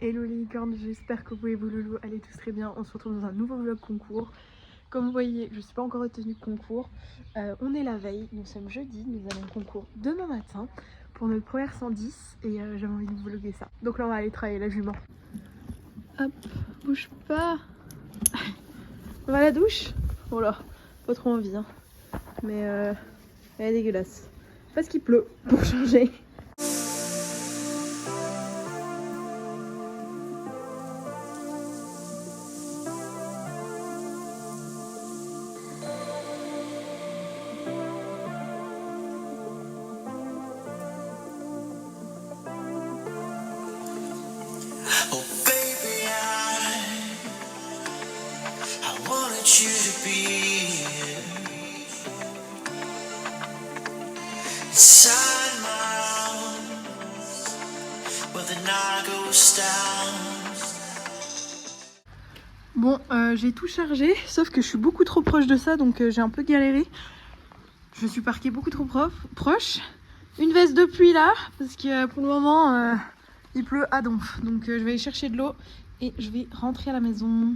Hello les licornes, j'espère que vous et vos loulous allez tous très bien. On se retrouve dans un nouveau vlog concours. Comme vous voyez, je ne suis pas encore retenue de concours. On est la veille, nous sommes jeudi, nous allons au concours demain matin pour notre première 110 et j'avais envie de vous vlogger ça. Donc là on va aller travailler la jument. Hop, bouge pas. On va à la douche. Oh là, pas trop envie hein. Mais elle est dégueulasse. Parce qu'il pleut pour changer. Oh baby, I wanted you to be inside my arms where the night goes down. Bon, j'ai tout chargé, sauf que je suis beaucoup trop proche de ça, donc j'ai un peu galéré. Je suis parquée beaucoup trop proche. Une veste de pluie là, parce que pour le moment, il pleut à donf. Donc je vais aller chercher de l'eau et je vais rentrer à la maison.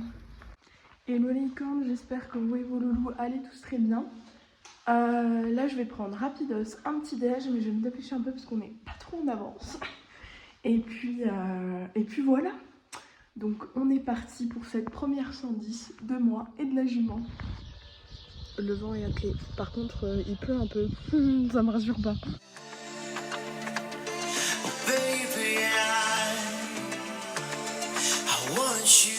Hello les licornes, j'espère que vous et vos loulous allez tous très bien. Là, je vais prendre rapidos un petit déj, mais je vais me dépêcher un peu parce qu'on n'est pas trop en avance. Et puis voilà. Donc on est parti pour cette première 110 de moi et de la jument. Le vent est attelé. Par contre, il pleut un peu. Ça me rassure pas. Oh baby, I want you.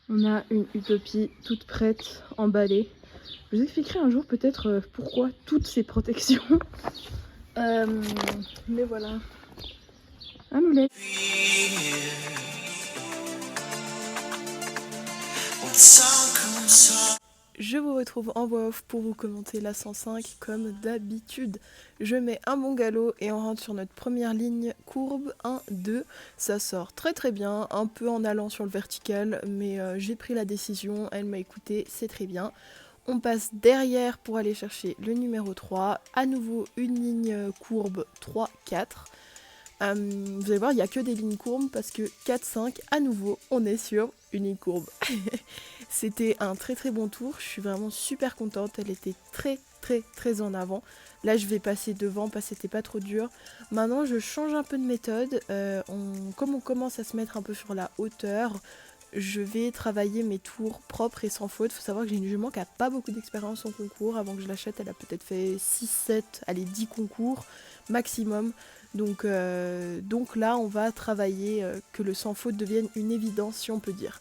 On a une utopie toute prête, emballée. Je vous expliquerai un jour peut-être pourquoi toutes ces protections. Mais voilà. Un loulet. Je vous retrouve en voix off pour vous commenter la 105 comme d'habitude. Je mets un bon galop et on rentre sur notre première ligne courbe 1, 2. Ça sort très très bien, un peu en allant sur le vertical, mais j'ai pris la décision, elle m'a écouté, c'est très bien. On passe derrière pour aller chercher le numéro 3, à nouveau une ligne courbe 3, 4. Vous allez voir, il n'y a que des lignes courbes parce que 4, 5, à nouveau, on est sur une ligne courbe. C'était un très très bon tour, je suis vraiment super contente, elle était très très très en avant. Là je vais passer devant parce que c'était pas trop dur. Maintenant je change un peu de méthode, comme on commence à se mettre un peu sur la hauteur, je vais travailler mes tours propres et sans faute. Il faut savoir que j'ai une jument qui n'a pas beaucoup d'expérience en concours. Avant que je l'achète, elle a peut-être fait 6, 7, allez 10 concours maximum. Donc là, on va travailler que le sans faute devienne une évidence, si on peut dire.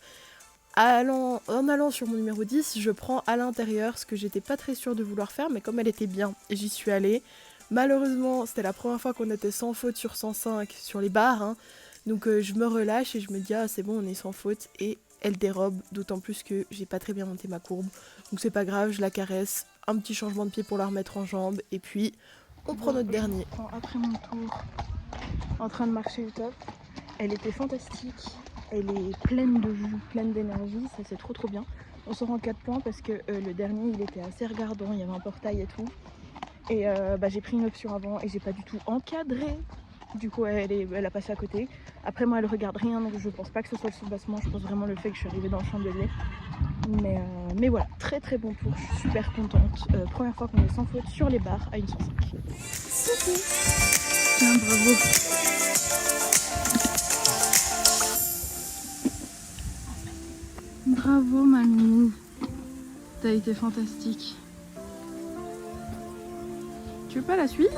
En allant sur mon numéro 10, je prends à l'intérieur ce que j'étais pas très sûre de vouloir faire, mais comme elle était bien, j'y suis allée. Malheureusement, c'était la première fois qu'on était sans faute sur 105, sur les barres, hein. Donc je me relâche et je me dis ah c'est bon, on est sans faute, et elle dérobe, d'autant plus que j'ai pas très bien monté ma courbe. Donc c'est pas grave, je la caresse, un petit changement de pied pour la remettre en jambe, et puis on prend notre dernier. Je reprends après mon tour, en train de marcher au top. Elle était fantastique, elle est pleine de jus, pleine d'énergie, ça c'est trop trop bien. On sort en 4 points parce que le dernier il était assez regardant, il y avait un portail et tout. Et j'ai pris une option avant et j'ai pas du tout encadré. Du coup elle a passé à côté. Après moi elle regarde rien, donc je pense pas que ce soit le soubassement, je pense vraiment le fait que je suis arrivée dans le chandelier. Mais voilà, très très bon tour, je suis super contente. Première fois qu'on est sans faute sur les barres à une 105. Tiens, bravo. Bravo mamie, t'as été fantastique. Tu veux pas la suite?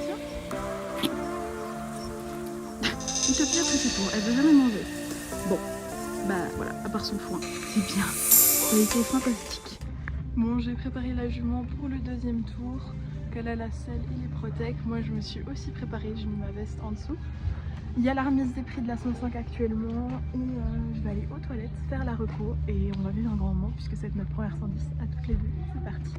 Tiens. Utopie après c'est tout, elle veut jamais manger. Bon, bah voilà, à part son foin, c'est bien. Ça a été fantastique. Bon, j'ai préparé la jument pour le deuxième tour, qu'elle a la selle et les protèques. Moi je me suis aussi préparée, j'ai mis ma veste en dessous. Il y a la remise des prix de la 105 actuellement et je vais aller aux toilettes faire la reco et on va vivre un grand moment puisque c'est notre première 110 à toutes les deux. C'est parti.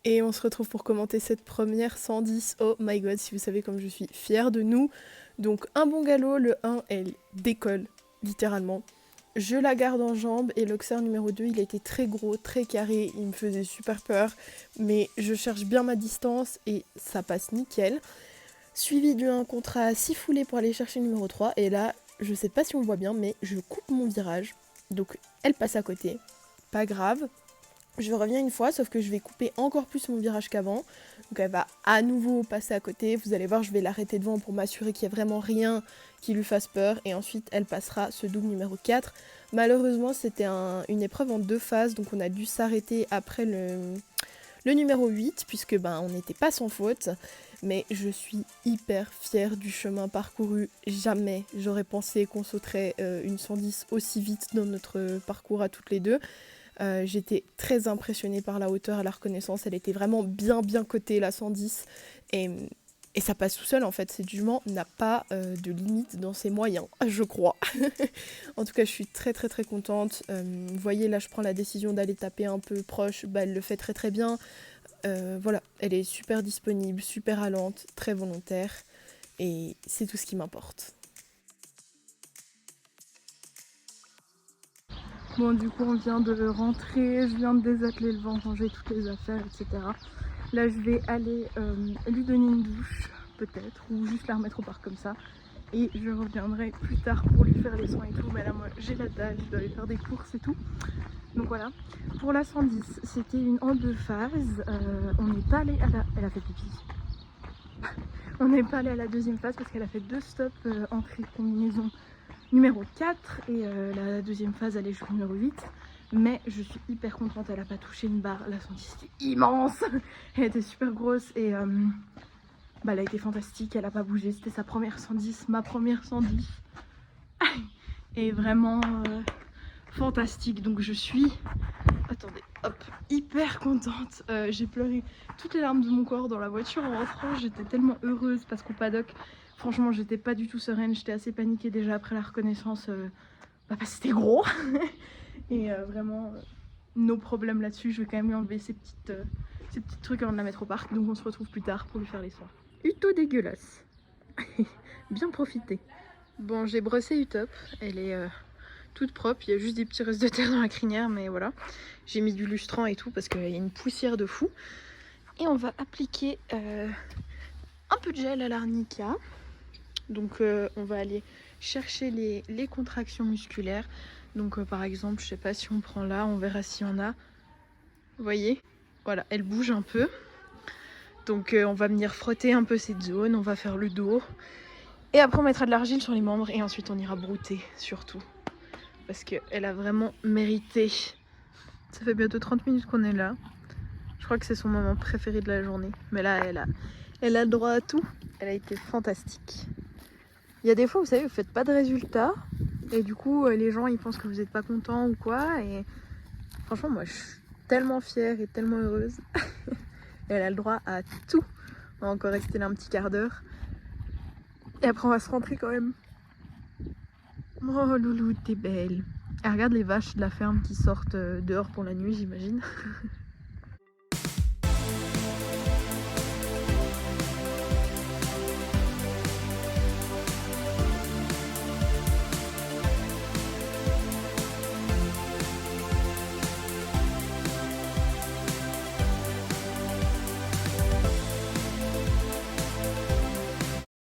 Et on se retrouve pour commenter cette première 110. Oh my god, si vous savez comme je suis fière de nous. Donc un bon galop, le 1 elle décolle littéralement. Je la garde en jambe et l'Auxerre numéro 2, il était très gros, très carré, il me faisait super peur, mais je cherche bien ma distance et ça passe nickel. Suivi d'un contrat 6 foulées pour aller chercher le numéro 3, et là, je sais pas si on le voit bien, mais je coupe mon virage, donc elle passe à côté, pas grave. Je reviens une fois, sauf que je vais couper encore plus mon virage qu'avant. Donc elle va à nouveau passer à côté. Vous allez voir, je vais l'arrêter devant pour m'assurer qu'il n'y a vraiment rien qui lui fasse peur. Et ensuite, elle passera ce double numéro 4. Malheureusement, c'était une épreuve en 2 phases. Donc on a dû s'arrêter après le numéro 8, puisque on n'était pas sans faute. Mais je suis hyper fière du chemin parcouru. Jamais j'aurais pensé qu'on sauterait une 110 aussi vite dans notre parcours à toutes les deux. J'étais très impressionnée par la hauteur et la reconnaissance. Elle était vraiment bien cotée, la 110. Et ça passe tout seul, en fait. Cette jument n'a pas de limite dans ses moyens, je crois. En tout cas, je suis très contente. Vous voyez, là, je prends la décision d'aller taper un peu proche. Elle le fait très bien. Voilà, elle est super disponible, super allante, très volontaire. Et c'est tout ce qui m'importe. Bon, du coup, on vient de rentrer, je viens de désatteler le vent, ranger toutes les affaires, etc. Là, je vais aller lui donner une douche, peut-être, ou juste la remettre au parc comme ça. Et je reviendrai plus tard pour lui faire les soins et tout. Mais là, moi, j'ai la dalle, je dois aller faire des courses et tout. Donc voilà. Pour la 110, c'était une en 2 phases. On n'est pas allé à la... Elle a fait pipi. On n'est pas allé à la deuxième phase parce qu'elle a fait 2 stops entrée combinaison numéro 4 et la deuxième phase elle est jusqu'au numéro 8, mais je suis hyper contente, elle a pas touché une barre. La 110 était immense, elle était super grosse et elle a été fantastique, elle a pas bougé, c'était sa première 110, ma première 110 et vraiment fantastique. Donc je suis, attendez, hop, hyper contente. J'ai pleuré toutes les larmes de mon corps dans la voiture en rentrant, j'étais tellement heureuse parce qu'au paddock, franchement, j'étais pas du tout sereine, j'étais assez paniquée déjà après la reconnaissance, parce que c'était gros. Et vraiment, nos problèmes là-dessus, je vais quand même lui enlever ces petits trucs avant de la mettre au parc. Donc on se retrouve plus tard pour lui faire les soins. Uto dégueulasse. Bien profité. Bon, j'ai brossé Utop, elle est toute propre, il y a juste des petits restes de terre dans la crinière, mais voilà. J'ai mis du lustrant et tout parce qu'il y a une poussière de fou. Et on va appliquer un peu de gel à l'arnica. Donc on va aller chercher les contractions musculaires. Donc par exemple, je sais pas si on prend là, on verra s'il y en a. Vous voyez? Voilà, elle bouge un peu. Donc on va venir frotter un peu cette zone, on va faire le dos. Et après on mettra de l'argile sur les membres et ensuite on ira brouter surtout. Parce qu'elle a vraiment mérité. Ça fait bientôt 30 minutes qu'on est là. Je crois que c'est son moment préféré de la journée. Mais là, elle a le droit à tout. Elle a été fantastique. Il y a des fois, vous savez, vous faites pas de résultats et du coup, les gens ils pensent que vous n'êtes pas content ou quoi. Et franchement, moi je suis tellement fière et tellement heureuse. Elle a le droit à tout. On va encore rester là un petit quart d'heure. Et après, on va se rentrer quand même. Oh loulou, t'es belle. Elle regarde les vaches de la ferme qui sortent dehors pour la nuit, j'imagine.